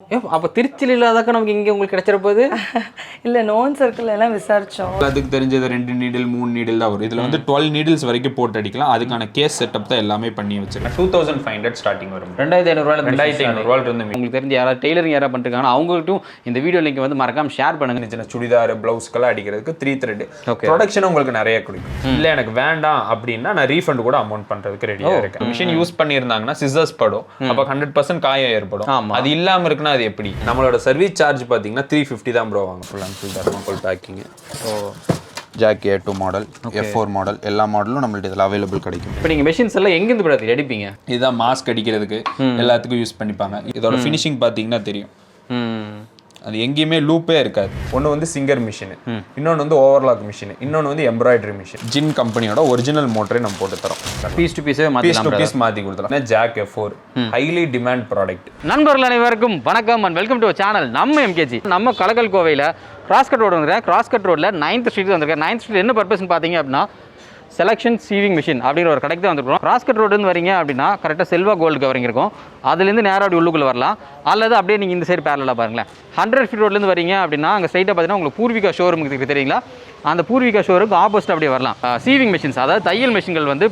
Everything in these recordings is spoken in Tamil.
அப்போ திருச்சியில் இல்லாதக்க நமக்கு இங்கே உங்களுக்கு கிடைச்சிட போகுது இல்லை நோன் சர்க்கிள் எல்லாம் விசாரித்தோம். அதுக்கு தெரிஞ்சது 2 நீடில் 3 நீடில் தான் வரும். இதில் வந்து 12 நீடில்ஸ் வரைக்கும் போட்டு அடிக்கலாம். அதுக்கான கேஸ் செட்டப் தான் எல்லாமே பண்ணி வச்சிருக்கேன். 2500 ஸ்டார்டிங் வரும். 2500 இருந்து உங்களுக்கு தெரிஞ்ச யாராவது டெய்லரிங் யாராவது பண்ணிருக்காங்கன்னா அவங்கள்ட்டும் இந்த வீடியோ லிங்க் வந்து மறக்காம ஷேர் பண்ணுங்க. சின்ன சுடிதார் ப்ளவுஸ்க்கெல்லாம் அடிக்கிறதுக்கு 3 த்ரெட் ப்ரொடக்ஷன் உங்களுக்கு நிறைய கொடுக்கும். இல்லை எனக்கு வேண்டாம் அப்படின்னா நான் ரீஃபண்ட் கூட அமௌண்ட் பண்ணுறதுக்கு ரெடியாக இருக்கேன். மிஷின் யூஸ் பண்ணியிருந்தாங்கன்னா சிசர்ஸ் படும், அப்போ 100% காயம் ஏற்படும். அது இல்லாமல் இருக்குன்னா அது எப்படி? நம்மளோட சர்வீஸ் சார்ஜ் பார்த்தீங்கன்னா 350 தான் ப்ரோ வாங்க. Full and full thermocol packing. Jack A2 model, F4 model, எல்லா மாடலும் நம்மள்ட்ட இதில் அவைலபிள் கிடைக்கும். இப்போ நீங்கள் மெஷின்ஸ் எல்லாம் எங்கேருந்து படுத்தி அடிப்பீங்க? இதுதான் மாஸ்க் அடிக்கிறதுக்கு எல்லாத்துக்கும் யூஸ் பண்ணிப்பாங்க. இதோட ஃபினிஷிங் பார்த்தீங்கன்னா தெரியும். அது எங்கேயுமே லூப்பே இருக்காது. ஒன்று வந்து சிங்கர் மிஷின், இன்னொன்று வந்து ஓவர்லாக் மிஷின், இன்னொன்று வந்து எம்ப்ராய்டரி மிஷின். ஜின் கம்பெனியோட ஒரிஜினல் மோட்டரே நம்ம போட்டு தரோம். பீஸ் டு பீஸ் மாற்றி கொடுத்துறோம். Jack F4 highly demand product. நண்பர்கள் அனைவருக்கும் வணக்கம் அண்ட் வெல்கம் டு சேனல் நம்ம MKG. நம்ம கலக்கல் கோவையில் கிராஸ்கட் ரோடு வந்துருக்கேன். கிராஸ்கட் ரோடில் 9th ஸ்ட்ரீட் வந்திருக்கேன். 9th ஸ்ட்ரீட் என்ன பர்பஸ்ன்னு பார்த்தீங்க அப்படின்னா செலக்ஷன் சீவிங் மிஷின் அப்படிங்கிற ஒரு கடைக்கு தான் வந்துருக்கோம். கிராஸ்கட் ரோடுன்னு வரீங்க அப்படின்னா கரெக்டாக செல்வா கோல்டு கவரிங் இருக்கும். அதுலேருந்து நேராக அப்படி உள்ளுக்குள்ளே வரலாம். அல்லது அப்படியே நீங்கள் இந்த சைடு பேரலாக பாருங்களேன். 100 ஃபீட் ரோட்லேருந்து வரீங்க அப்படின்னா அங்கே ஸ்ட்ரைட்டாக பார்த்தீங்கன்னா உங்களுக்கு பூர்விகா ஷோரூமுக்கு தெரியுங்களா? அந்த பூர்விகா ஷோருக்கு ஆப்போசிட் அப்படியே வரலாம். சீவிங் மிஷின்ஸ், அதாவது தையல் மிஷின்கள் வந்து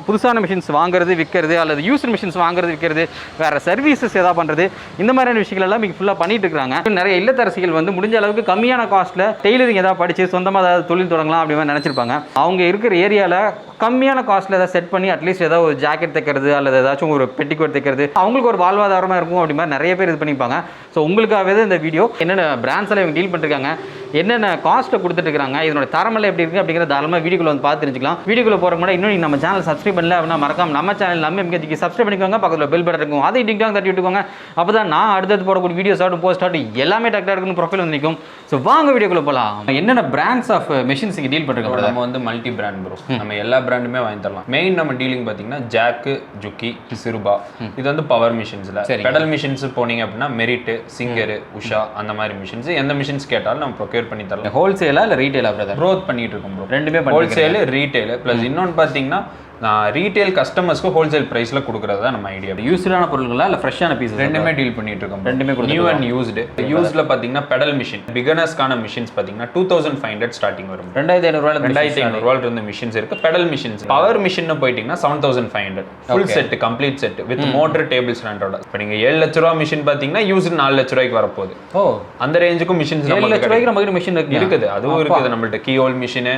புதுசான மிஷின்ஸ் வாங்குறது விற்கிறது, அல்லது யூஸ்டு மிஷின்ஸ் வாங்குறது விற்கிறது, வேறு சர்வீசஸ் எதாவது பண்ணுறது, இந்த மாதிரியான விஷயங்கள் எல்லாம் இங்கே ஃபுல்லாக பண்ணிட்டு இருக்காங்க. நிறைய இல்லத்தரசிகள் வந்து முடிஞ்ச அளவுக்கு கம்மியான காஸ்ட்டில் டெய்லரிங் ஏதாவது படித்து சொந்தமாக ஏதாவது தொழில் தொடங்கலாம் அப்படின்னு நினச்சிருப்பாங்க. அவங்க இருக்கிற ஏரியாவில் கம்மியான காஸ்ட்டில் ஏதாவது செட் பண்ணி அட்லீஸ்ட் ஏதாவது ஒரு ஜாக்கெட் தைக்கிறது அல்லது ஏதாச்சும் ஒரு பெட்டிக்கோட் தைக்கிறது அவங்களுக்கு ஒரு வாழ்வாதாரமாக இருக்கும். அப்படி மாதிரி நிறைய பேர் இது பண்ணிப்பாங்க. ஸோ உங்களுக்காகவே தான் இந்த வீடியோ. என்னென்ன பிராண்ட்ஸ் எல்லாம் இவங்க டீல் பண்ணிருக்காங்க, என்னென்ன காஸ்ட்டில் கொடுத்துட்டு இருக்காங்க, இதனோட தரமெல்லாம் எப்படி இருக்குது அப்படிங்கிற தாராளமாக வீடியோக்குள்ள வந்து பார்த்து தெரிஞ்சுக்கலாம். வீடியோக்குள்ள போகிறக்கு முன்னாடி இன்னும் நம்ம சேனல் சப்ஸ்கிரைப் பண்ணல அப்படின்னா மறக்காம நம்ம சேனல் நம்ம MKG சப்ஸ்கிரைப் பண்ணிக்கோங்க. பக்கத்தில் பெல் பட்டன் இருக்கும், அதை டிங்டாங் தட்டி விட்டுக்கோங்க. அப்போ தான் நான் அடுத்தது போடக்கூடிய வீடியோஸ் ஆகட்டும், போஸ்ட் ஆகட்டும் எல்லாமே டக்டாக இருக்குன்னு ப்ரொஃபைல் வந்து நிற்கும். ஸோ வாங்க வீடியோக்குள்ள போகலாம். என்னென்ன பிராண்ட்ஸ் ஆஃப் மெஷின்ஸ் இங்கே டீல் பண்ணிருக்கோம்? நம்ம வந்து மல்டி பிராண்ட் ப்ரோ. நம்ம எல்லா பிராண்டுமே வாங்கி தரலாம். மெயின் நம்ம டீலிங் பார்த்தீங்கன்னா ஜாக்கு, ஜுக்கி, சிறுபா. இது வந்து பவர் மிஷின்ஸில். பெடல் மிஷின்ஸ் போனீங்க அப்படின்னா மெரிட், சிங்கர், உஷா, அந்த மாதிரி மிஷின்ஸ் எந்த மிஷின்ஸ் கேட்டாலும் நம்ம ப்ரொக்யூர் பண்ணி தரலாம். ஹோல்சேலா இல்லை ரீட்டெயிலா பிரதர்? க்ரோத் பண்ணிட்டு இருக்கோம் ப்ரோ. ரெண்டுமே ஹோல்சேல் ரீட்டெயில் ப்ளஸ் இன்னொன்று பார்த்தீங்கன்னா ரீட்டெயில் கஸ்டமர்ஸ்க்கு ஹோல்சேல் பிரைஸ்ல கொடுக்கறது தான் நம்ம ஐடியா. யூஸ்டான பொருட்களா இல்லை ஃப்ரெஷ்ஷான பீஸ்? ரெண்டுமே டீல் பண்ணிட்டு இருக்கோம். ரெண்டுமே நியூ அண்ட் யூஸ்டு. யூஸ்ல பார்த்தீங்கன்னா பெடல் மிஷின் பிகனர்ஸ்க்கான மிஷின்ஸ் பார்த்தீங்கன்னா 2500 ஸ்டார்டிங் வரும். 2500 இருந்து மிஷின்ஸ் இருக்கு. பெடல் மிஷின்ஸ் பவர் மிஷின் போயிட்டீங்கன்னா 7500 full set complete set with motor table ஸ்டாண்டோட. இப்போ நீங்க 7 லட்ச ரூபா மிஷின் பார்த்தீங்கன்னா யூஸ்டு 4 லட்ச ரூபாய்க்கு வரப்போகுது. அந்த ரேஞ்சுக்கும் மிஷின்ஸ் 7 லட்ச ரூபாய்க்கு நம்ம மிஷின் இருக்குது. அதுவும் இருக்குது நம்மள்ட்ட. கீ ஹோல் மிஷின்,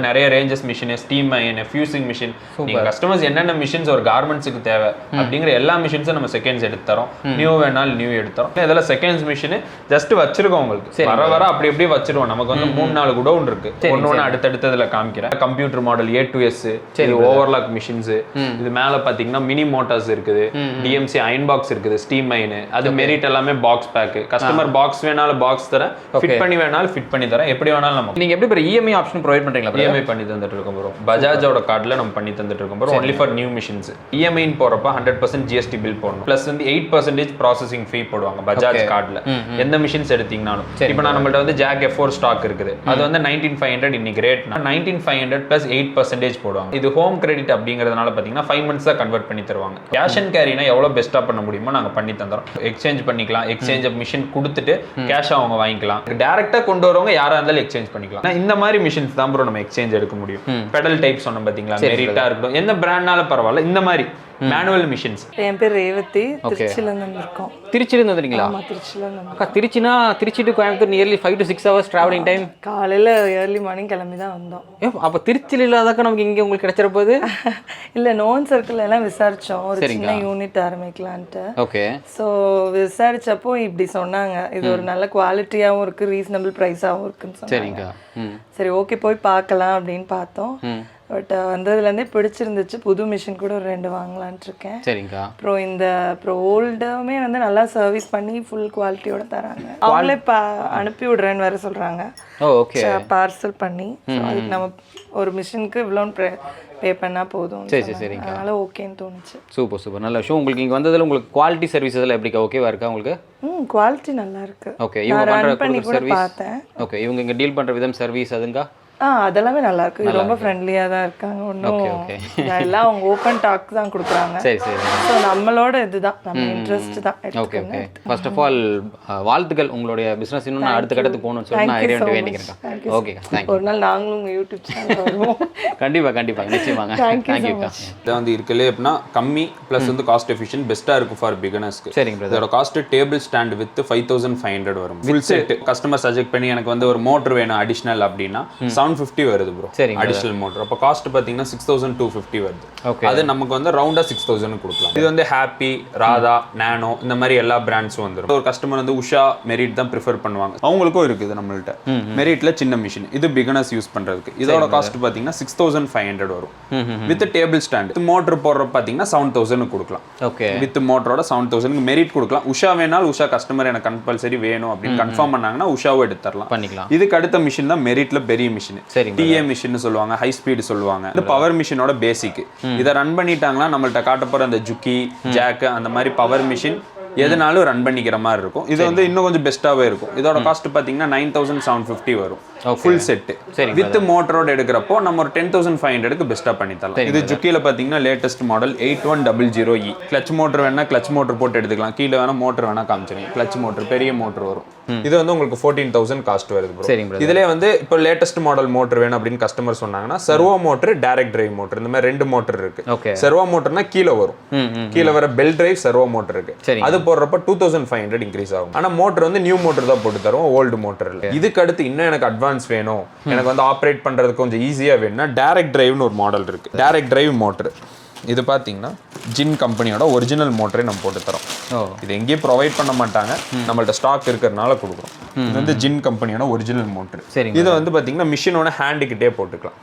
நிறைய ranges machine, steam iron, fusing machine. நீங்க கஸ்டமர்ஸ் என்னென்ன மிஷின்ஸ் ஒரு கார்மெண்ட்ஸுக்கு தேவை அப்படிங்கிற எல்லா மிஷின்ஸும் நம்ம செகண்ட்ஸ் எடுத்து தரோம். நியூ வேணாலும் நியூ எடுத்து தரோம். இதெல்லாம் செகண்ட்ஸ் மிஷின் ஜஸ்ட் வச்சிருக்கோம் உங்களுக்கு. வர அப்படி அப்படியே வச்சிருவோம். நமக்கு வந்து 3-4 குடோன் இருக்கு. ஒன்னு அடுத்தடுத்ததுல காமிக்கிறேன். Computer model A to S, இது ஓவர்லாக் மிஷின்ஸ். இது மேல பாத்தீங்கன்னா மினி மோட்டார்ஸ் இருக்குது, DMC அயன் பாக்ஸ் இருக்குது, ஸ்டீம் அயன். அது மெரிட் எல்லாமே பாக்ஸ் பேக். கஸ்டமர் பாக்ஸ் வேணாலும் பாக்ஸ் தர, ஃபிட் பண்ணி வேணாலும் ஃபிட் பண்ணி தரேன். எப்படி வேணாலும் நம்ம. நீங்க எப்படி EMI ஆப்ஷன் ப்ரொவைட் பண்றீங்களா? EMI பண்ணி தந்துட்டு இருக்கோம் ப்ரோ. பஜாஜோட கார்டுல நம்ம பண்ணி தந்துட்டு இருக்கோம் bro. Only for new machines. EMI போறப்ப 100% GST பில் போடணும். பிளஸ் வந்து 8% ப்ராசஸிங் ஃபீ போடுவாங்க பஜாஜ் கார்டுல. எந்த மிஷின்ஸ் எடுத்தீங்கனாலும். இப்போ நம்மள்ட்ட வந்து ஜாக் F4 ஸ்டாக் இருக்குது. அது வந்து 19500 இன்னைக்கு ரேட் 19500 பிளஸ் 8% போடுவாங்க. இது ஹோம் கிரெடிட் அப்படிங்கிறதுனால பாத்தீங்கன்னா 5 months தான் கன்வெர்ட் பண்ணி தருவாங்க. கேஷ் அண்ட் கேரினா எவ்வளவு பெஸ்டா பண்ண முடியுமோ நாங்க பண்ணி தந்துறோம். எக்ஸ்சேஞ்ச் பண்ணிக்கலாம். எக்ஸ்சேஞ்ச் ஆஃப் மிஷின் கொடுத்துட்டு கேஷ் அவங்க வாங்கிக்கலாம். டைரக்டா கொண்டு வரவங்க யாரா இருந்தாலும் எக்ஸ்சேஞ்ச் பண்ணிக்கலாம். இந்த மாதிரி மிஷின்ஸ் தான் ப்ரோ நம்ம எக்ஸ்சேஞ்ச் எடுக்க முடியும். பெடல் டைப் சொன்ன பாத்தீங்களா, மெரிட்டா இருக்கட்டும், எந்த பிராண்ட்னால பரவாயில்ல. இந்த மாதிரி மேனுவல் மிஷின்ஸ். என் பேர் ரேவதி, திருச்சியிலேருந்து வந்திருக்கோம். திருச்சியிலேருந்து வந்துறீங்களா? ஆமாம், திருச்சியிலேருந்து. அக்கா திருச்சினா Trichy to Coimbatore nearly 5 to 6 hours travelling time. காலையில் ஏர்லி மார்னிங் கிளம்பி தான் வந்தோம். அப்போ திருச்சியில் இல்லாதக்க நமக்கு இங்கே உங்களுக்கு கிடைச்சிட போகுது? இல்லை நோன் சர்க்கிள் எல்லாம் விசாரித்தோம், ஒரு சின்ன யூனிட் ஆரம்பிக்கலான்ட்டு. ஓகே. ஸோ விசாரிச்சப்போ இப்படி சொன்னாங்க, இது ஒரு நல்ல குவாலிட்டியாகவும் இருக்குது, ரீசனபிள் ப்ரைஸாகவும் இருக்குன்னு சொன்னாங்க. சரிங்க. சரி ஓகே போய் பார்க்கலாம் அப்படின்னு பார்த்தோம். பட் வந்ததுலேருந்தே பிடிச்சிருந்துச்சு. புது மிஷின் கூட ஒரு 2 வாங்கலான்ட்டு இருக்கேன். சரிங்க. அப்புறம் ஓல்டுமே வந்து நல்லா சர்வீஸ் பண்ணி ஃபுல் குவாலிட்டியோட தராங்க. அவங்களே அனுப்பி விடுறேன்னு வேற சொல்கிறாங்க. ஓகே. பார்சல் பண்ணி. அதுக்கு நம்ம ஒரு மிஷினுக்கு இவ்வளோன்னு பே பண்ணால் போதும். சரி சரிங்க. அதனால ஓகேன்னு தோணுச்சு. Super super. நல்ல விஷயம். உங்களுக்கு இங்கே வந்ததில் உங்களுக்கு குவாலிட்டி சர்வீஸ் எல்லாம் எப்படிக்கா ஓகேவா இருக்கா உங்களுக்கு? குவாலிட்டி நல்லா இருக்கு. ஓகே. இவங்க பண்ணுற பண்ணி கூட பார்த்தேன். ஓகே. இவங்க இங்கே டீல் பண்ணுற விதம் சர்வீஸ் அதுங்க அதெல்லாமே நல்லா இருக்கு. ரொம்ப ஃப்ரெண்ட்லியா தான் இருக்காங்க. ஒன்றும் எல்லாம் அவங்க ஓப்பன் டாக் தான் கொடுக்குறாங்க. சரி சரி. ஸோ நம்மளோட இதுதான் நம்ம இன்ட்ரெஸ்ட் தான். Okay okay. First of all வாழ்த்துக்கள், உங்களுடைய பிசினஸ் இன்னும் அடுத்த கட்டத்துக்கு போகணும்னு சொல்லி நான் இறைவன்ட்டு வேண்டிக்கிறேன். Okay thank you. ஒரு நாள் நாங்களும் உங்கள் யூடியூப் சேனல் வருவோம். கண்டிப்பாக கண்டிப்பாக நிச்சயமாங்க. தேங்க்யூக்கா. இதை வந்து இருக்கலே எப்படின்னா கம்மி ப்ளஸ் வந்து காஸ்ட் எஃபிஷியன்ட் பெஸ்ட்டாக இருக்கும் ஃபார் பிகினர்ஸ்க்கு. சரிங்க பிரதர். இதோட காஸ்ட் டேபிள் ஸ்டாண்ட் வித் 5500 வரும். ஃபுல் செட் கஸ்டமர் சஜெக்ட் பண்ணி எனக்கு வந்து ஒரு மோட்டர் வேணும் அடிஷனல் அப்படின்னா 750 வருது ப்ரோ. Additional motor. அப்போ காஸ்ட் பார்த்தீங்கன்னா 6250 வருது. அது நமக்கு வந்து ரவுண்டா 6000 கொடுக்கலாம். இது வந்து ஹாப்பி, ராதா, நானோ இந்த மாதிரி எல்லா பிராண்ட்ஸும் வந்துடும். ஒரு கஸ்டமர் வந்து உஷா, மெரிட் தான் ப்ரிஃபர் பண்ணுவாங்க. அவங்களுக்கும் இருக்குது நம்மள்ட்ட. மெரிட்ல சின்ன மிஷின், இது பிகினர்ஸ் யூஸ் பண்றதுக்கு. இதோட காஸ்ட் பார்த்தீங்கன்னா 6500 வரும் வித் டேபிள் ஸ்டாண்ட். மோட்டர் போடுற பார்த்தீங்கன்னா 7000 கொடுக்கலாம். ஓகே. வித் மோட்டரோட 7000 மெரிட் கொடுக்கலாம். உஷா வேணாலும் உஷா கஸ்டமர் எனக்கு கம்பல்சரி வேணும் அப்படின்னு கன்ஃபார்ம் பண்ணாங்கன்னா உஷாவை எடுத்துடலாம். பண்ணிக்கலாம். இதுக்கு அடுத்த மிஷின் தான் மெரிட்ல பெரிய மிஷின். டிஏ மிஷின் சொல்லுவாங்க, ஹை ஸ்பீடு சொல்லுவாங்க. இது பவர் மிஷினோட பேசிக். இதை ரன் பண்ணிட்டாங்கன்னா நம்மள்ட்ட காட்ட போற அந்த ஜுக்கி, ஜாக் அந்த மாதிரி பவர் மிஷின் எதுனாலும் ரன் பண்ணிக்கிற மாதிரி இருக்கும். இது வந்து இன்னும் கொஞ்சம் பெஸ்ட்டாகவே இருக்கும். இதோட காஸ்ட் பார்த்தீங்கன்னா 9750 வரும் ஃபுல் செட்டு. வித் மோட்டரோட எடுக்கிறப்போ நம்ம ஒரு 10500க்கு பெஸ்ட்டாக பண்ணி தரலாம். இது ஜுக்கியில் பார்த்தீங்கன்னா latest model 8100E. Clutch motor வேணா கிளச் மோட்டர் போட்டு எடுத்துக்கலாம். கீழே வேணா மோட்டர் வேணா காமிச்சிருங்க. கிளச் மோட்டர் பெரிய மோட்டர் வரும். இது வந்து உங்களுக்கு 14000 காஸ்ட் வருது. இதுல வந்து இப்போ லேட்டஸ்ட் மாடல் மோட்டர் வேணும் அப்படின்னு கஸ்டமர் சொன்னாங்கன்னா servo motor, direct drive motor இந்த மாதிரி 2 மோட்டர் இருக்கு. சர்வோ மோட்டர்னா கீழே வரும். கீழே வர பெல் டிரைவ் சர்வோ மோட்டர் இருக்கு. அது போடுறப்ப 2500 இன்க்ரீஸ் ஆகும். ஆனா மோட்டர் வந்து நியூ மோட்டர் தான் போட்டு தரும், ஓல்டு மோட்டர் இல்ல. இதுக்கு அடுத்து இன்னும் எனக்கு அட்வான்ஸ் வேணும், எனக்கு வந்து ஆப்ரேட் பண்றதுக்கு கொஞ்சம் ஈஸியா வேணும்னா டைரக்ட் டிரைவ்னு ஒரு மாடல் இருக்கு. டைரக்ட் டிரைவ் மோட்டர் இது பார்த்தீங்கன்னா ஜின் கம்பெனியோட ஒரிஜினல் மோட்டரே நம்ம போட்டு தரோம். இது எங்கேயும் ப்ரொவைட் பண்ண மாட்டாங்க, நம்மள்ட்ட ஸ்டாக் இருக்கிறதுனால கொடுக்குறோம். இது வந்து ஜின் கம்பெனியோட ஒரிஜினல் மோட்டர். இது வந்து பார்த்தீங்கன்னா மிஷினோட ஹேண்டுக்கிட்டே போட்டுக்கலாம்.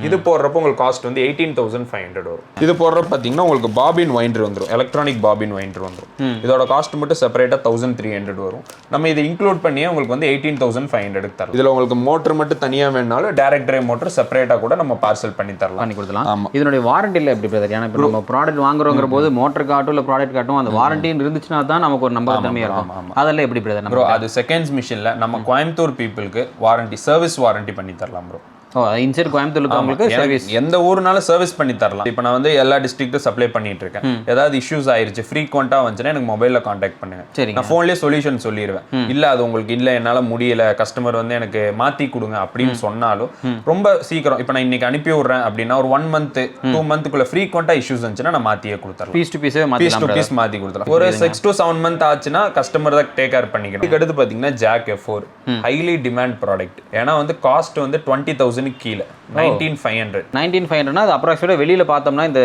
இது போடுறப்போ உங்களுக்கு காஸ்ட் வந்து 18500 வரும். இது போடுறப்ப பார்த்தீங்கன்னா உங்களுக்கு பாபின் வைண்டர் வந்துடும், எலக்ட்ரானிக் பாபின் வைண்டர் வந்துடும். இதோட காஸ்ட் மட்டும் செப்பரேட்டாக 1300 வரும். நம்ம இதை இன்க்ளூட் பண்ணியே உங்களுக்கு வந்து 18500 தரும். இதில் உங்களுக்கு மோட்டர் மட்டும் தனியாக வேணாலும் டைரக்ட் டிரைவ் மோட்டர் செப்பரேட்டாக கூட நம்ம பார்சல் பண்ணி தரலாம், பண்ணி கொடுக்கலாம். ஆமாம். இதனுடைய வாரண்டியில் எப்படி பிரதர்? ஏன்னா இப்போ நம்ம ப்ராடக்ட் வாங்குறோங்கிற போது மோட்டர் காட்டும் இல்லை ப்ராடக்ட் காட்டும் அந்த வாரண்டின்னு இருந்துச்சுன்னா தான் நமக்கு ஒரு நம்பகத்தன்மையாக இருக்கும். அதெல்லாம் எப்படி பிரதர்? ப்ரோ அது செகண்ட்ஸ் மிஷினில் நம்ம கோயம்புத்தூர் பீப்புளுக்கு வாரண்டி, சர்வீஸ் வாரண்டி பண்ணி தரலாம் ப்ரோ. இன்சைட் கோயம்புத்தூர்ல உங்களுக்கு சர்வீஸ் எந்த ஊர்னாலும் சர்வீஸ் பண்ணி தரலாம். இப்போ நான் வந்து எல்லா டிஸ்ட்ரிக்ட்டும் சப்ளை பண்ணிட்டு இருக்கேன். ஏதாவது இஷ்யூஸ் ஆயிருச்சு ஃப்ரீக்வெண்டா வந்துச்சுன்னா எனக்கு மொபைல்ல கான்டாக்ட் பண்ணுங்க. நான் ஃபோன்லயே சொல்யூஷன் சொல்லிடுவேன். இல்ல அது உங்களுக்கு இல்ல என்னால முடியல, கஸ்டமர் வந்து எனக்கு மாத்தி கொடுங்க அப்படின்னு சொன்னாலும் ரொம்ப சீக்கிரம் இப்போ நான் இன்னைக்கு அனுப்பி விடுறேன் அப்படின்னா ஒரு 1 month 2 monthக்குள்ள ஃப்ரீக்வெண்டா இஷ்யூஸ் வந்துச்சுன்னா நான் மாத்தியே கொடுத்துறேன். பீஸ் டு பீஸ் மாத்தி கொடுத்துறேன். ஒரு 6 to 7 month ஆச்சுன்னா கஸ்டமர் தான் டேக் கேர் பண்ணிக்கணும். இதுக்கு அடுத்து பாத்தீங்கன்னா jack F4 highly demand product. ஏன்னா வந்து காஸ்ட் வந்து 20,000 கீழே 19500 அது அப்ராக்சிமேட்டா வெளியில பார்த்தோம்னா இந்த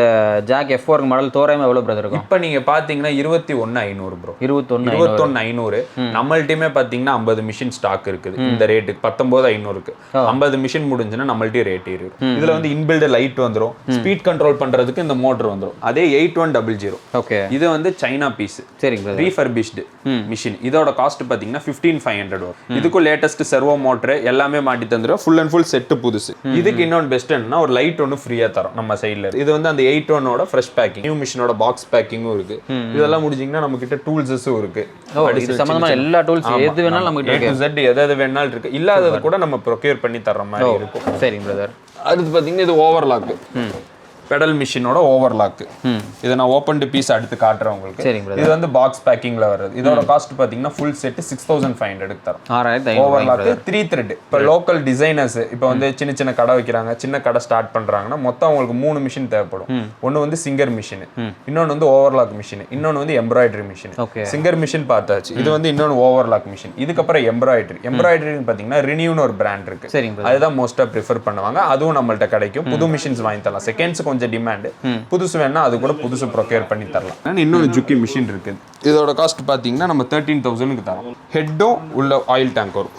ஜாக் F4 மாடல் தோராயமா எவ்வளவு பிரதர் இருக்கும்? இப்போ நீங்க பாத்தீங்கன்னா 21500 ப்ரோ. 21500 நம்மள்ட்டயுமே பாத்தீங்கன்னா 50 மிஷின் ஸ்டாக் இருக்குது. இந்த ரேட்டுக்கு 19500க்கு 50 மிஷின் முடிஞ்சுன்னா நம்மள்ட்டே ரேட் ஏறிடும். இதுல வந்து இன்பில்ட் லைட் வந்துரும், ஸ்பீட் கண்ட்ரோல் பண்றதுக்கு இந்த மோட்டர் வந்துரும். அதே 8100. ஓகே. இது வந்து சைனா பீஸ். சரிங்க. Refurbished machine. இதோட காஸ்ட் பாத்தீங்கன்னா 15500 வரும். இதுக்கு லேட்டஸ்ட் சர்வோ மோட்டர் எல்லாமே மாட்டி தந்துரும். ஃபுல் அண்ட் ஃபுல் செட் புதுசு. இதுக்கு இன்னொன்று பெஸ்ட் என்னன்னா ஒரு லைட் ஒன்று ஃப்ரீயா தரோம் நம்ம சைட்ல. இது வந்து அந்த 81ஓட ஃப்ரெஷ் பேக்கிங், நியூ மிஷினோட பாக்ஸ் பேக்கிங்கும் இருக்கு. இதெல்லாம் முடிஞ்சீங்கன்னா நம்ம கிட்ட டூல்ஸஸும் இருக்கு. இது சம்பந்தமா எல்லா டூல்ஸ் எது வேணாலும் நம்ம கிட்ட இருக்கு. Z எது வேணாலும் இருக்கு. இல்லாதது கூட நம்ம ப்ரொக்யூர் பண்ணி தர்ற மாதிரி இருக்கும். சரிங்க பிரதர். அடுத்து பாத்தீங்கன்னா இது ஓவர்லாக், பெடல் மிஷினோட ஓவர்லாக். இதை நான் ஓப்பன் டு பீஸ் அடுத்து காட்டுறேன் உங்களுக்கு. இது வந்து பாக்ஸ் பேக்கிங்ல வருது. இதோட காஸ்ட் பாத்தீங்கன்னா ஃபுல் செட் 6500 தரும். Overlock 3 thread. இப்போ லோக்கல் டிசைனர்ஸ் இப்போ வந்து சின்ன சின்ன கடை வைக்கிறாங்க, சின்ன கடை ஸ்டார்ட் பண்றாங்கன்னா மொத்தம் உங்களுக்கு 3 மிஷின் தேவைப்படும். ஒன்னு வந்து சிங்கர் மிஷின், இன்னொன்னு வந்து ஓவர்லாக் மிஷின், இன்னொன்னு வந்து எம்ப்ராய்டரி மிஷின். சிங்கர் மிஷின் பார்த்தாச்சு. இது வந்து இன்னொன்னு ஓவர்லாக் மிஷின். இதுக்கப்புறம் எம்ப்ராய்டரி பாத்தீங்கன்னா ரினியூன்னு ஒரு பிராண்ட் இருக்கு. அதுதான் மோஸ்டா ப்ரிஃபர் பண்ணுவாங்க. அதுவும் நம்மள்ட்ட கிடைக்கும். புது மிஷின்ஸ் வாங்கி தரலாம். செகண்ட்ஸ் கொஞ்சம் டிமாண்ட், புதுசு வேணா அது கூட புதுசு ப்ரொக்யூர் பண்ணி தரலாம். இன்னொரு ஜுக்கி மிஷின் இருக்கு. இதோட காஸ்ட் பாத்தீங்கன்னா நம்ம 13000க்கு தரோம். ஹெட்டும் உள்ள ஆயில் டேங்க் வரும்.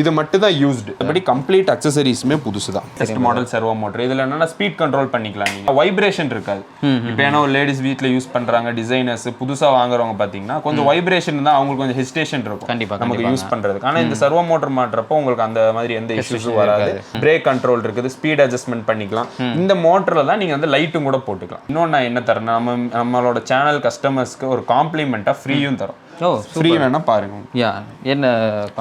இது மட்டும் தான் யூஸ்டு. அப்படி கம்ப்ளீட் அக்சசரிஸுமே புதுசு தான். First model servo motor. இதில் என்னன்னா ஸ்பீட் கண்ட்ரோல் பண்ணிக்கலாம். நீங்கள் வைப்ரேஷன் இருக்காது. இப்போ ஏன்னா ஒரு லேடிஸ் வீட்டில் யூஸ் பண்ணுறாங்க, டிசைனர்ஸ் புதுசாக வாங்குறவங்க பார்த்தீங்கன்னா கொஞ்சம் வைப்ரேஷன் தான் அவங்களுக்கு கொஞ்சம் ஹெசிடேஷன் இருக்கும் கண்டிப்பாக நமக்கு யூஸ் பண்ணுறதுக்கு. ஆனால் இந்த சர்வோ மோட்டர் மாட்டுறப்போ உங்களுக்கு அந்த மாதிரி எந்த இஷ்யூஸும் வராது. பிரேக் கண்ட்ரோல் இருக்குது, ஸ்பீட் அட்ஜஸ்ட்மெண்ட் பண்ணிக்கலாம். இந்த மோட்டரில் தான் நீங்கள் வந்து லைட்டும் கூட போட்டுக்கலாம். இன்னொன்று நான் என்ன தரேன், நம்மளோட சேனல் கஸ்டமர்ஸ்க்கு ஒரு காம்ப்ளிமெண்ட்டாக ஃப்ரீயும் தரோம். ஃப்ரீ வேணா பாருங்க. என்ன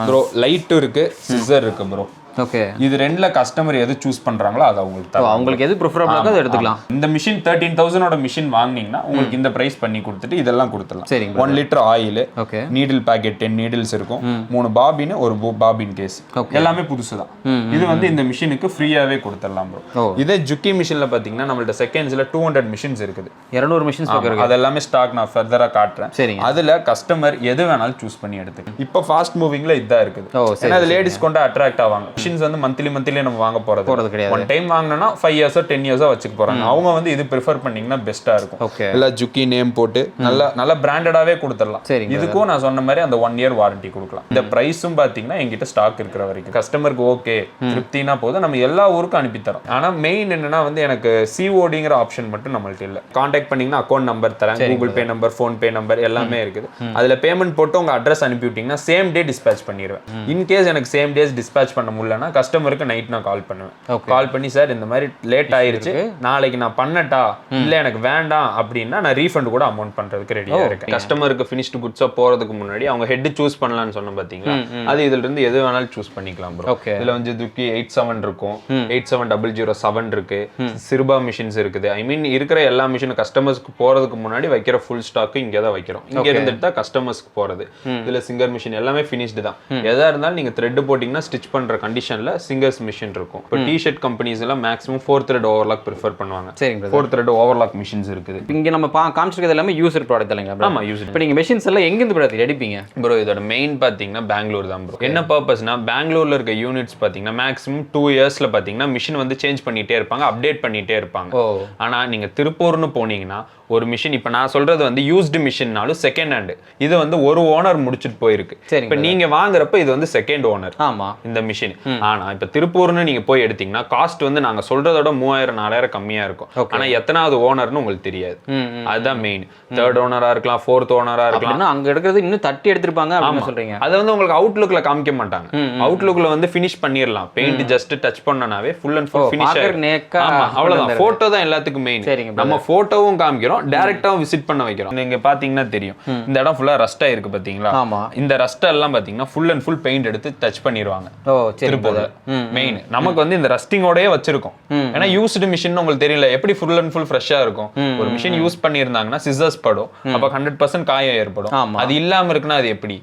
ப்ரோ லைட் இருக்கு, சிசர் இருக்கு ப்ரோ. ஓகே. இது ரெண்டுல கஸ்டமர் எது சூஸ் பண்றாங்களோ அது அவங்களுக்கு தரும். அவங்களுக்கு எது ப்ரிஃபரபிளா இருக்கோ அதை எடுத்துக்கலாம். இந்த மிஷின் 13,000 மிஷின் வாங்குனீங்கன்னா உங்களுக்கு இந்த பிரைஸ் பண்ணி கொடுத்துட்டு இதெல்லாம் கொடுத்துடலாம். சரிங்க. 1 litre oil, okay, needle packet 10 needles இருக்கும், 3 பாபின், ஒரு பாபின் கேஸ், எல்லாமே புதுசு தான். இது வந்து இந்த மிஷினுக்கு ஃப்ரீயாவே கொடுத்துடலாம் ப்ரோ. இதே ஜுக்கி மிஷின்ல பாத்தீங்கன்னா நம்மள்ட்ட செகண்ட்ஸ்ல 200 மிஷின்ஸ் இருக்குது, 200 மிஷின்ஸ் இருக்கு. அது எல்லாமே ஸ்டாக் நான் ஃபர்தரா காட்டுறேன். சரிங்க. அதுல கஸ்டமர் எது வேணாலும் சூஸ் பண்ணி எடுத்துக்கலாம். இப்போ ஃபாஸ்ட் மூவிங்ல இதா இருக்குது. ஏன்னா அது லேடிஸ் கொண்டு அட்ராக்ட் ஆவாங்க. மிஷின்ஸ் வந்து மந்த்லி நம்ம வாங்க போறது கிடையாது. ஒன் டைம் வாங்கினா 5 இயர்ஸ் 10 இயர்ஸ் வச்சுக்க போறாங்க. அவங்க வந்து இது ப்ரிஃபர் பண்ணீங்கன்னா பெஸ்டா இருக்கும். இல்ல ஜுக்கி நேம் போட்டு நல்ல பிராண்டடாவே கொடுத்துடலாம். இதுக்கும் நான் சொன்ன மாதிரி அந்த 1 இயர் வாரண்டி கொடுக்கலாம். இந்த பிரைஸும் பாத்தீங்கன்னா எங்கிட்ட ஸ்டாக் இருக்கிற வரைக்கும் கஸ்டமருக்கு ஓகே திருப்தினா போதும் நம்ம எல்லா ஊருக்கும் அனுப்பி தரோம். ஆனா மெயின் என்னன்னா வந்து எனக்கு சிஓடிங்கிற ஆப்ஷன் மட்டும் நம்மள்ட்ட இல்ல. கான்டாக்ட் பண்ணீங்கன்னா அக்கௌண்ட் நம்பர் தரேன், கூகுள் பே நம்பர், போன் பே நம்பர் எல்லாமே இருக்குது. அதுல பேமெண்ட் போட்டு உங்க அட்ரஸ் அனுப்பி விட்டீங்கன்னா சேம் டே டிஸ்பேச் பண்ணிடுவேன். இன்கேஸ் எனக்கு சேம் டேஸ் டிஸ்பேச் பண்ண முடியலன்னா கஸ்டமருக்கு நைட் நான் கால் பண்ணுவேன். கால் பண்ணி சார் இந்த மாதிரி லேட் ஆயிருச்சு, நாளைக்கு நான் பண்ணட்டா இல்ல எனக்கு வேண்டாம் அப்படின்னா நான் ரீஃபண்ட் கூட அமௌண்ட் பண்றதுக்கு ரெடியா இருக்கேன். கஸ்டமருக்கு ஃபினிஷ்டு குட்ஸா போறதுக்கு முன்னாடி அவங்க ஹெட் சூஸ் பண்ணலாம்னு சொன்ன பாத்தீங்களா, அது இதுல இருந்து எது வேணாலும் சூஸ் பண்ணிக்கலாம் ப்ரோ. இதுல வந்து துக்கி 87 இருக்கும், 87007 இருக்கு, சிறுபா மிஷின்ஸ் இருக்குது. ஐ மீன் இருக்கிற எல்லா மிஷினும் கஸ்டமர்ஸ்க்கு போறதுக்கு முன்னாடி வைக்கிற ஃபுல் ஸ்டாக் இங்க தான் வைக்கிறோம். இங்க இருந்துட்டு தான் கஸ்டமர்ஸ்க்கு போறது. இதுல சிங்கர் மிஷின் எல்லாமே ஃபினிஷ்டு தான். எதா இருந்தாலும் நீங்க த்ரெட் போட்டீங்கன்னா ஸ்டிச் பண்ற கண்டிஷன்ல சிங்கர்ஸ் மிஷின் இருக்கும். இப்போ டி-ஷர்ட் கம்பெனிஸ் எல்லாம் மேக்ஸிமம் 4 த்ரெட் ஓவர்லாக் ப்ரிஃபர் பண்ணுவாங்க. 4 த்ரெட் ஓவர்லாக் மிஷின்ஸ் இருக்குது. இங்க நம்ம காமிச்சிருக்கிறது எல்லாமே யூசர் ப்ராடக்ட் இல்லைங்க? ஆமா யூசர். இப்போ நீங்க மிஷின்ஸ் எல்லாம் எங்க இருந்து ப்ராடக்ட் எடுப்பீங்க ப்ரோ? இதோட மெயின் பாத்தீங்கன்னா பெங்களூர் தான் ப்ரோ. என்ன பர்பஸ்னா பெங்களூர்ல இருக்க யூனிட்ஸ் பாத்தீங்கன்னா மேக்ஸிமம் 2 இயர்ஸ்ல பாத்தீங்கன்னா மிஷின் வந்து சேஞ்ச் பண்ணிட்டே இருப்பாங்க, அப்டேட் பண்ணிட்டே இருப்பாங்க. ஆனா நீங்க திருப்பூர்னு போனீங்கன்னா ஒரு மிஷின், இப்ப நான் சொல்றது வந்து யூஸ்டு மிஷின்னாலும் செகண்ட் ஹேண்ட், இது வந்து ஒரு ஓனர் முடிச்சிட்டு போயிருக்கு. இப்ப நீங்க வாங்குறப்ப இது வந்து செகண்ட் ஓனர். ஆமா இந்த மிஷின். ஆனா இப்ப திருப்பூர்னு நீங்க போய் எடுத்தீங்கன்னா காஸ்ட் வந்து நாங்க சொல்றதோட 3000-4000 கம்மியா இருக்கும். ஆனா எத்தனாவது ஓனர்னு உங்களுக்கு தெரியாது. அதுதான் மெயின். 3rd ஓனரா இருக்கலாம், 4th ஓனரா இருக்கலாம். அங்க எடுக்கிறது இன்னும் தட்டி எடுத்துருப்பாங்க அப்படின்னு சொல்றீங்க. அதை வந்து உங்களுக்கு அவுட்லுக்ல காமிக்க மாட்டாங்க. அவுட்லுக்ல வந்து ஃபினிஷ் பண்ணிரலாம். பெயிண்ட் ஜஸ்ட் டச் பண்ணனாவே ஃபுல் அண்ட் ஃபுல் ஃபினிஷ் ஆயிடும். அவ்வளவுதான். போட்டோ தான் எல்லாத்துக்கும் மெயின். நம்ம போட்டோவும் காமிக்கிறோம், டைரக்டாவும் விசிட் பண்ண வைக்கிறோம். நீங்க பாத்தீங்கன்னா தெரியும் இந்த இடம் ஃபுல்லா ரஸ்ட் ஆயிருக்கு பாத்தீங்களா? இந்த ரஸ்ட் எல்லாம் பாத்தீங்கன்னா ஃபுல் அண்ட் ஃபுல் பெயிண்ட் எடுத்து டச் பண்ணிடுவாங்க. திருப்பூர்ல மெயின் நமக்கு வந்து இந்த ரஸ்டிங்கோடயே வச்சிருக்கோம். ஏன்னா யூஸ்டு மிஷின் உங்களுக்கு தெரியல எப்படி ஃபுல் அண்ட் ஃபுல் ஃப்ரெஷ்ஷா இருக்கும். ஒரு மிஷின் யூஸ் பண்ணிருந்தாங்கன்னா சிசர்ஸ் படும், அப்ப 100% காயம் ஏற்படும். அது இல்லாம இருக்குன்னா அது எப்படி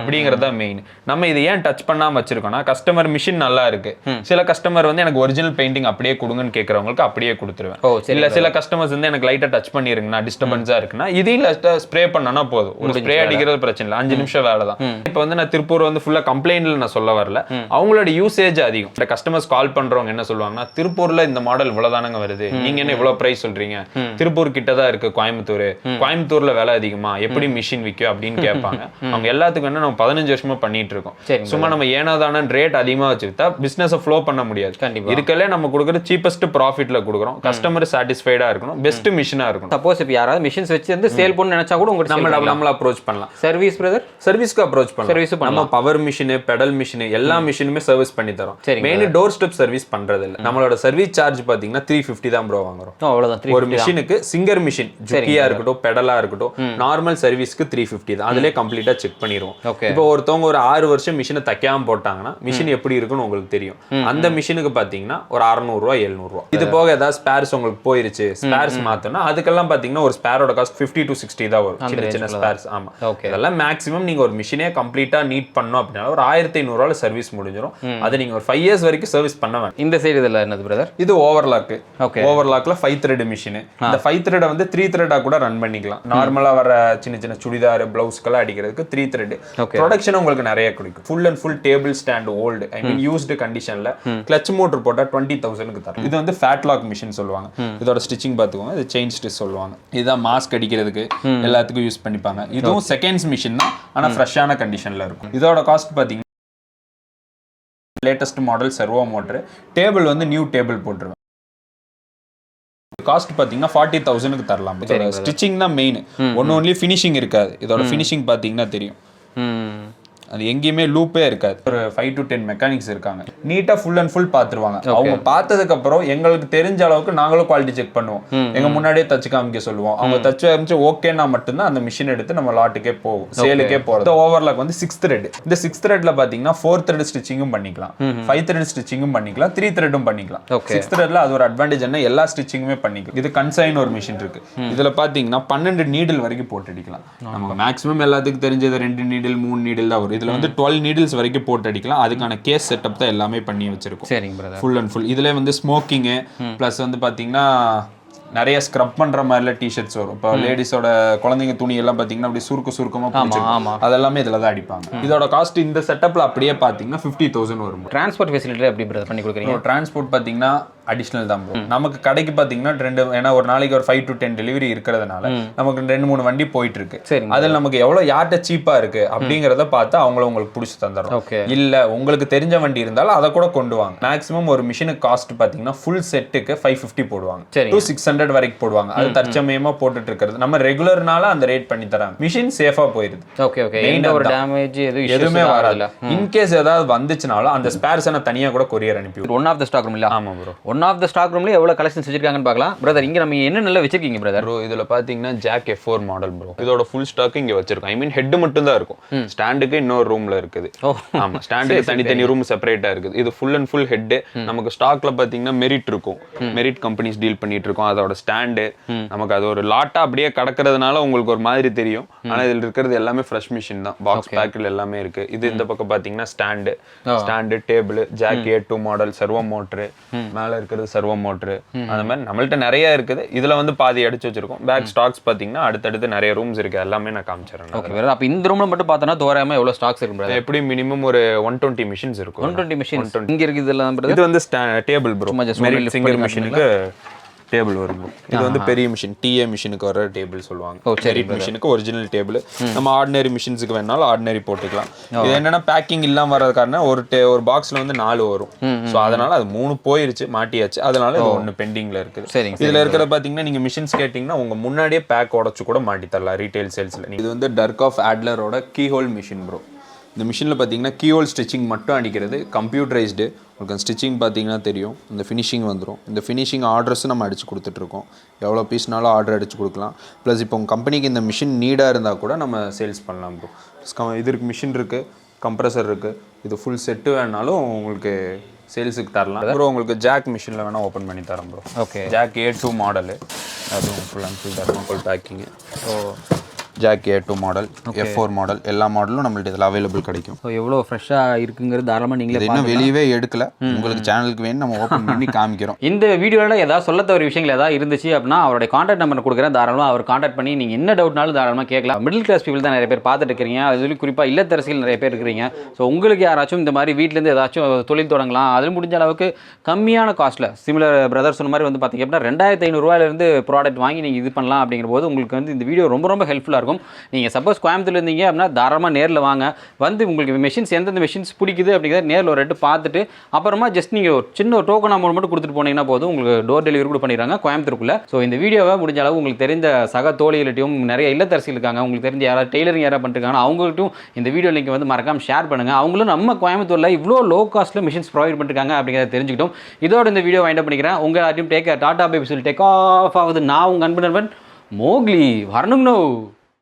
அப்படிங்கறத மெயின். நம்ம இது ஏன் டச் பண்ணாம வச்சிருக்கோம்னா கஸ்டமர் மிஷின் நல்லா இருக்கு, சில கஸ்டமர் வந்து எனக்கு ஒரிஜினல் பெயிண்டிங் அப்படியே கொடுங்கன்னு கேக்குறவங்களுக்கு அப்படியே கொடுத்துருவேன். இல்ல சில கஸ்டமர்ஸ் வந்து எனக்கு லைட்டா டச் பண்ணிருங்கன்னா டிஸ்டர்பன்ஸா இருக்குன்னா இதையும் ஸ்ப்ரே பண்ணனா போதும். ஒரு ஸ்ப்ரே அடிக்கிறது பிரச்சனை இல்லை, 5 நிமிஷம் வேலை தான். இப்போ வந்து நான் திருப்பூர் வந்து ஃபுல்லா கம்ப்ளைண்ட்ல நான் சொல்ல வரல, அவங்களோட யூசேஜ் அதிகம். இந்த கஸ்டமர்ஸ் கால் பண்றவங்க என்ன சொல்லுவாங்கன்னா திருப்பூர்ல இந்த மாடல் இவ்வளவுதானங்க வருது, நீங்க என்ன இவ்வளவு பிரைஸ் சொல்றீங்க, திருப்பூர் கிட்ட தான் இருக்கு கோயம்புத்தூர், கோயம்புத்தூர்ல விலை அதிகமா, எப்படி மிஷின் விற்கும் அப்படின்னு கேட்பாங்க. அவங்க எல்லாத்துக்கும் என்ன நம்ம 15 வருஷமா பண்ணிட்டு இருக்கோம். சும்மா நம்ம ஏனாதான ரேட் அதிகமா வச்சுக்கிட்டா பிசினஸ் ஃப்ளோ பண்ண முடியாது. இருக்கலே நம்ம கொடுக்குற சீப்பஸ்ட் ப்ராஃபிட்ல கொடுக்குறோம். கஸ்டமர் சாட்டிஸ்ஃபைடா இருக்கணும், பெஸ்ட் மிஷினா இருக்கணும். சப்போஸ் இப்போ யாராவது மிஷின்ஸ் வச்சு வந்து சேல் பண்ண நினைச்சா கூட உங்களுக்கு நம்மள அப்ரோச் பண்ணலாம். சர்வீஸ் பிரதர், சர்வீஸ்க்கு அப்ரோச் பண்ணலாம். நம்ம பவர் மிஷின், பெடல் மிஷின் எல்லா மிஷினுமே சர்வீஸ் பண்ணி தரோம். மெயின் டோர் ஸ்டெப் சர்வீஸ் பண்றது இல்ல. நம்மளோட சர்வீஸ் சார்ஜ் பாத்தீங்கன்னா 350 தான் ப்ரோ வாங்குறோம். அவ்வளவுதான். ஒரு மிஷினுக்கு சிங்கர் மிஷின் ஜுக்கியா இருக்கட்டும் பெடலா இருக்கட்டும் நார்மல் சர்வீஸ்க்கு 350 தான். அதுலயே கம்ப்ளீட்டா செக் பண்ணிடுவோம். இப்போ ஒருத்தவங்க ஒரு 6 வருஷம் மிஷினை தைக்காம போட்டாங்கன்னா மிஷின் எப்படி இருக்குன்னு உங்களுக்கு தெரியும். அந்த மிஷினுக்கு பாத்தீங்கன்னா ஒரு 600 ரூபாய் 700 ரூபாய். இது போக ஏதாவது ஸ்பேர்ஸ் உங்களுக்கு போயிருச்சு, ஸ்பேர்ஸ் மாத்தோம்னா அதுக்கெல்லாம் பாத்தீங்கன்னா ஒரு ஸ்பேரோட காஸ்ட் 50 to 60 தான் வரும். சின்ன சின்ன ஸ்பேர்ஸ். ஆமா இதெல்லாம் மேக்ஸிமம் நீங்க ஒரு மிஷினே கம்ப்ளீட்டா நீட் பண்ணணும் அப்படின்னா ஒரு 1500 ரூபாய் சர்வீஸ் முடிஞ்சிடும். அதை நீங்க ஒரு 5 இயர்ஸ் வரைக்கும் சர்வீஸ் பண்ண வேண்டாம். இந்த சைடு இதெல்லாம் என்னது பிரதர்? இது ஓவர்லாக். ஓவர்லாக்ல 5 thread machine. இந்த 5 த்ரெட் வந்து 3 த்ரெட்டா கூட ரன் பண்ணிக்கலாம். நார்மலா வர சின்ன சின்ன சுடிதார் பிளவுஸ்க்கெல்லாம் அடிக்கிறதுக்கு 3 த்ரெட். ப்ரொடக்ஷன் உங்களுக்கு நிறைய கிடைக்கும். Full and full table stand old, I mean used கண்டிஷன்ல கிளட்ச் மோட்டர் போட்டா 20,000க்கு தரும். இது வந்து ஃபேட் லாக் மிஷின் சொல்லுவாங்க. இதோட ஸ்டிச்சிங் பாத்துக்கோங்க. இது செயின் ஸ்டிச் சொல்லுவாங்க. இதுதான் மாஸ்க் அடிக்கிறதுக்கு எல்லாத்துக்கும் யூஸ் பண்ணிப்பாங்க. இதுவும் செகண்ட்ஸ் மிஷின் தான், ஆனா ஃப்ரெஷ்ஷான கண்டிஷன்ல இருக்கும். இதோட காஸ்ட் பாத்தீங்கன்னா latest model servo motor. Table வந்து நியூ டேபிள் போட்டுருவேன். காஸ்ட் பாத்தீங்கன்னா 40,000க்கு தரலாம். ஸ்டிச்சிங் தான் மெயின். ஒன்லி ஃபினிஷிங் இருக்காது. இதோட ஃபினிஷிங் பாத்தீங்கன்னா தெரியும். அது எங்கேயுமே லூப்பே இருக்காது. ஒரு 5 to 10 மெக்கானிக்ஸ் இருக்காங்க, நீட்டா ஃபுல் அண்ட் ஃபுல் பார்த்துருவாங்க. அவங்க பார்த்ததுக்கு அப்புறம் எங்களுக்கு தெரிஞ்ச அளவுக்கு நாங்களும் குவாலிட்டி செக் பண்ணுவோம். எங்க முன்னாடியே தச்சு காமிக்க சொல்லுவோம். அவங்க தச்சு காமிச்சு ஓகேனா மட்டும்தான் அந்த மிஷின் எடுத்து நம்ம லாட்டுக்கே போகும், சேலுக்கே போறது. ஓவர்லாக் வந்து 6 thread. இந்த 6 threadல பாத்தீங்கன்னா 4 thread ஸ்டிச்சிங்கும் பண்ணிக்கலாம், 5 thread ஸ்டிச்சிங்கும் பண்ணிக்கலாம், 3 threadம் பண்ணிக்கலாம். 6 threadல அது ஒரு அட்வான்டேஜ் என்ன, எல்லா ஸ்டிச்சிங்குமே பண்ணிக்கலாம். இது கன்சைன் ஒரு மிஷின் இருக்கு. இதுல பாத்தீங்கன்னா 12 நீடில் வரைக்கும் போட்டு அடிக்கலாம். நமக்கு மேக்ஸிமம் எல்லாத்துக்கும் தெரிஞ்சது 2 நீடில் 3 நீடில் தான் வரும். இதுல வந்து 12 நீடில்ஸ் வரைக்கும் போட்டு அடிக்கலாம். அதுக்கான கேஸ் செட்டப் தான் எல்லாமே பண்ணி வச்சிருக்கோம். சரிங்க பிரதர். ஃபுல் அண்ட் ஃபுல் இதுல வந்து ஸ்மோக்கிங் பிளஸ் வந்து பாத்தீங்கன்னா நிறைய ஸ்க்ரப் பண்ற மாதிரில டிஷர்ட்ஸ் வரும். இப்போ லேடிஸோட குழந்தைங்க துணி எல்லாம் பாத்தீங்கன்னா அப்படி சுருக்கமா அதெல்லாமே இதுல தான் அடிப்பாங்க. இதோட காஸ்ட் இந்த செட்டப்ல அப்படியே பாத்தீங்கன்னா 50,000 வரும். டிரான்ஸ்போர்ட் ஃபெசிலிட்டி எப்படி பிரதர் பண்ணி கொடுக்குறீங்க? டிரான்ஸ்போர்ட் பாத்தீங்கன்னா அடிஷனல் தான் ப்ரோ. நமக்கு கடைக்கு பாத்தீங்கன்னா ஏன்னா ஒரு நாளைக்கு ஒரு 5 to 10 டெலிவரி இருக்கிறதுனால நமக்கு 2-3 வண்டி போயிட்டு இருக்கு. அதில் நமக்கு எவ்வளவு யார்கிட்ட சீப்பா இருக்கு அப்படிங்கறத பார்த்து அவங்கள உங்களுக்கு பிடிச்சி தந்துடுறோம். இல்ல உங்களுக்கு தெரிஞ்ச வண்டி இருந்தாலும் அதை கூட கொண்டு வாங்க. மேக்ஸிமம் ஒரு மிஷினுக்கு காஸ்ட் பாத்தீங்கன்னா ஃபுல் செட்டுக்கு 550 போடுவாங்க, 600 வரைக்கும் போடுவாங்க. அது தற்சமயமா போட்டுட்டு இருக்கிறது. நம்ம ரெகுலர்னால அந்த ரேட் பண்ணி தராங்க. மிஷின் சேஃபா போயிருது. ஒரு டேமேஜ் எதுவுமே வராது. இன்கேஸ் ஏதாவது வந்துச்சுனாலும் அந்த ஸ்பேர்ஸ் தனியா கூட கொரியர் அனுப்பி. One of the stock room இல்ல? ஆமா ப்ரோ. ஒன் ஆஃப் த ஸ்டாக் ரூம்ல எவ்வளவு கலெக்ஷன்ஸ் வச்சிருக்காங்கன்னு பார்க்கலாம். பிரதர் இங்க நம்ம என்ன நல்லா வச்சிருக்கீங்க பிரதர்? ப்ரோ இதுல பாத்தீங்கன்னா ஜாக் F4 மாடல் ப்ரோ. இதோட ஃபுல் ஸ்டாக் இங்க வச்சிருக்கோம். ஐ மீன் ஹெட் மட்டும் தான் இருக்கும். ஸ்டாண்டுக்கு இன்னொரு ரூம்ல இருக்குது. ஆமா, ஸ்டாண்டுக்கு தனித்தனி ரூம் செப்பரேட்டா இருக்குது. இது ஃபுல் அண்ட் ஃபுல் ஹெட். நமக்கு ஸ்டாக்ல பாத்தீங்கன்னா மெரிட் இருக்கும். மெரிட் கம்பெனிஸ் டீல் பண்ணிட்டு இருக்கோம். அதோட ஸ்டாண்டு நமக்கு அது ஒரு லாட்டா அப்படியே கடக்கிறதுனால உங்களுக்கு ஒரு மாதிரி தெரியும். ஆனா இதுல இருக்கிறது எல்லாமே ஃப்ரெஷ் மிஷின் தான். பாக்ஸ் பேக்கில் எல்லாமே இருக்கு. இது இந்த பக்கம் பாத்தீங்கன்னா stand table, Jack A2 model, servo motor, மேல இருக்கிறது சர்வோ மோட்டர். அந்த மாதிரி நம்மள்ட்ட நிறைய இருக்குது. இதுல வந்து பாதி அடிச்சு வச்சிருக்கோம். பேக் ஸ்டாக்ஸ் பாத்தீங்கன்னா அடுத்தடுத்து நிறைய ரூம்ஸ் இருக்கு. எல்லாமே நான் காமிச்சிடுறேன். ஓகே, அப்ப இந்த ரூம்ல மட்டும் பார்த்தோம்னா தோராயமா எவ்வளவு ஸ்டாக்ஸ் இருக்கு? எப்படி மினிமம் ஒரு 120 மிஷின்ஸ் இருக்கும். 120 மிஷின்ஸ் இங்க இருக்குது. இதெல்லாம் இது வந்து டேபிள் ப்ரோ. சிங்கிள் மிஷினுக்கு டேபிள் வரும். இது வந்து பெரிய மிஷின், டிஏ மிஷினுக்கு வர டேபிள் சொல்லுவாங்க. மெரிட் மிஷினுக்கு ஒரிஜினல் டேபிள். நம்ம ஆர்டினரி மிஷின்ஸுக்கு வேணாலும் ஆர்டினரி போட்டுக்கலாம். இது என்னன்னா பேக்கிங் இல்லாம வர்றது காரணம் ஒரு பாக்ஸ்ல வந்து 4 வரும். ஸோ அதனால அது 3 போயிருச்சு, மாட்டியாச்சு. அதனால இது 1 பெண்டிங்ல இருக்குது. இதுல இருக்கிற பாத்தீங்கன்னா நீங்க மிஷின்ஸ் கேட்டீங்கன்னா உங்க முன்னாடியே பேக் உடச்சு கூட மாட்டி தரலாம் ரீட்டைல் சேல்ஸ்ல. இது வந்து டர்க் ஆஃப் ஆட்லரோட கீ ஹோல் மிஷின் ப்ரோ. இந்த மிஷினில் பார்த்தீங்கன்னா கீஹோல் ஸ்டிச்சிங் மட்டும் அடிக்கிறது, கம்ப்யூட்டரைஸ்டு. உங்களுக்கு ஸ்டிச்சிங் பார்த்தீங்கன்னா தெரியும். இந்த ஃபினிஷிங் வந்துடும். இந்த ஃபினிஷிங் ஆர்டர்ஸும் நம்ம அடித்து கொடுத்துட்ருக்கோம். எவ்வளோ பீஸ்னாலும் ஆர்டர் அடித்து கொடுக்கலாம். ப்ளஸ் இப்போ உங்கள் கம்பெனிக்கு இந்த மிஷின் நீடாக இருந்தால் கூட நம்ம சேல்ஸ் பண்ணலாம் ப்ரோ. இது இருக்குது, மிஷின் இருக்குது, கம்ப்ரஸர் இருக்குது. இது ஃபுல் செட்டு வேணாலும் உங்களுக்கு சேல்ஸுக்கு தரலாம் ப்ரோ. உங்களுக்கு ஜாக் மிஷினில் வேணால் ஓப்பன் பண்ணி தரோம் bro. Okay, Jack A2 model, அதுவும் full and full thermocol packing. Jack A2 model, F4 model, எல்லா மாடலும் நம்மள்ட்ட இதில் அவைலபிள் கிடைக்கும். ஸோ எவ்வளோ ஃப்ரெஷ்ஷாக இருக்குங்கிறது தாராளமாக நீங்களே இன்னும் வெளியவே எடுக்கல. உங்களுக்கு சேனலுக்கு வேணும் நம்ம ஓப்பன் பண்ணி காமிக்கிறோம். இந்த வீடியோவில் ஏதாவது சொல்ல தவிர விஷயங்கள் ஏதாவது இருந்துச்சு அப்படின்னா அவருடைய கான்டாக்ட் நம்பர் கொடுக்குறேன். தாராளமாக அவர் கான்டாக்ட் பண்ணி நீங்கள் என்ன டவுட்னாலும் தாராளமாக கேட்கலாம். மிடில் கிளாஸ் பீப்புள் தான் நிறைய பேர் பார்த்துட்டு இருக்கிறீங்க. அதுலேயும் குறிப்பாக இல்லத்தரசிகள் நிறைய பேர் இருக்கிறீங்க. ஸோ உங்களுக்கு யாராச்சும் இந்த மாதிரி வீட்டிலேருந்து ஏதாச்சும் தொழில் தொடங்கலாம், அதில் முடிஞ்ச அளவுக்கு கம்மியான காஸ்ட்டில், சிமிலர் பிரதர் சொன்ன மாதிரி வந்து பார்த்தீங்க அப்படின்னா 2,500 ரூபாயிலிருந்து ப்ராடக்ட் வாங்கி நீங்கள் இது பண்ணலாம். அப்படிங்கிற போது உங்களுக்கு வந்து இந்த வீடியோ ரொம்ப ரொம்ப ஹெல்ப்ஃபுல்லாக இருக்கும். நீங்கள் சப்போஸ் கோயம்புத்தூர்ல இருந்தீங்க அப்படின்னா தாராளமாக நேரில் வாங்க. வந்து உங்களுக்கு மெஷின்ஸ் எந்தெந்த மெஷின்ஸ் பிடிக்குது அப்படிங்கிறத நேரில் ஒரு ரெட்டு பார்த்துட்டு அப்புறமா ஜஸ்ட் நீங்கள் ஒரு சின்ன டோக்கன் அமௌண்ட் மட்டும் கொடுத்துட்டு போனீங்கன்னா போதும், உங்களுக்கு டோர் டெலிவரி கூட பண்ணிடுறாங்க கோயம்புத்தூருக்குள்ள. ஸோ இந்த வீடியோவை முடிஞ்ச அளவு உங்களுக்கு தெரிந்த சக தோழிகள்ட்டையும், நிறைய இல்லத்தரசிகள் இருக்காங்க, உங்களுக்கு தெரிஞ்ச யாராவது டெய்லரிங் யாராவது பண்ணிருக்காங்க, அவங்கள்ட்டும் இந்த வீடியோ லிங்க் வந்து மறக்காம ஷேர் பண்ணுங்கள். அவங்களும் நம்ம கோயம்புத்தூரில் இவ்வளோ லோ காஸ்ட்டில் மிஷின்ஸ் ப்ரொவைட் பண்ணிருக்காங்க அப்படிங்கிறத தெரிஞ்சுக்கிட்டோம். இதோட இந்த வீடியோ வைண்ட் அப் பண்ணிக்கிறேன். உங்கள் எல்லாத்தையும் டேக் டாடா பை சொல்லி டேக் ஆஃப் ஆகுது. நான் உங்கள் அன்பு நண்பன் மோக்லி வரணுங்கண்ணோ.